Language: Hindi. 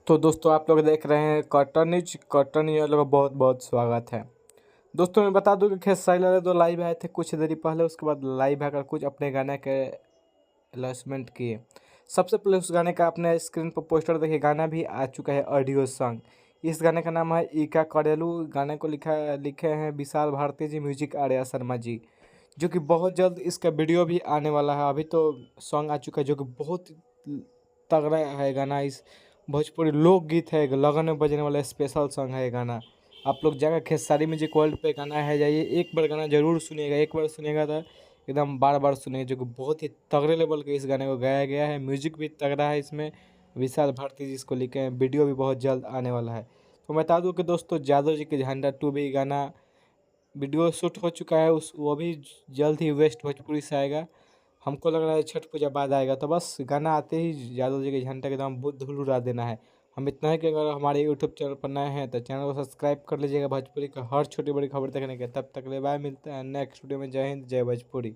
तो दोस्तों आप लोग देख रहे हैं कॉटन न्यूज वालों का बहुत बहुत स्वागत है। दोस्तों मैं बता दूं कि खेसारी लाल यादव लाइव आए थे कुछ देरी पहले, उसके बाद लाइव आकर कुछ अपने गाने के अनाउंसमेंट किए। सबसे पहले उस गाने का अपने स्क्रीन पर पोस्टर देखिए, गाना भी आ चुका है ऑडियो सॉन्ग। इस गाने का नाम है ईका करेलू। गाने को लिखे हैं विशाल भारती जी, म्यूजिक आर्या शर्मा जी, जो कि बहुत जल्द इसका वीडियो भी आने वाला है। अभी तो सॉन्ग आ चुका है जो कि बहुत तगड़ा है गाना। इस भोजपुरी लोकगीत है, लगन में बजने वाला स्पेशल सॉन्ग है ये गाना। आप लोग जाकर खेसारी म्यूजिक वर्ल्ड पे गाना है जाइए, एक बार गाना जरूर सुनिएगा। एक बार सुनिएगा तो एकदम बार बार सुनिएगा, जो कि बहुत ही तगड़े लेवल के इस गाने को गाया गया है। म्यूजिक भी तगड़ा है इसमें, विशाल भारती जी इसको लिखे हैं। वीडियो भी बहुत जल्द आने वाला है। तो मैं बता दूं कि दोस्तों जादव जी के झंडा 2 भी गाना वीडियो शूट हो चुका है, उस वो भी जल्द ही वेस्ट भोजपुरी से आएगा। हमको लग रहा है छठ पूजा बाद आएगा। तो बस गाना आते ही यादव जी के झंडा के दाम बुद्ध उड़ा देना है। हम इतना है कि अगर हमारे यूट्यूब चैनल पर नए हैं तो चैनल को सब्सक्राइब कर लीजिएगा भोजपुरी का हर छोटी बड़ी खबर देखने के। तब तक ले बाय, मिलते हैं नेक्स्ट वीडियो में। जय हिंद, जय भोजपुरी।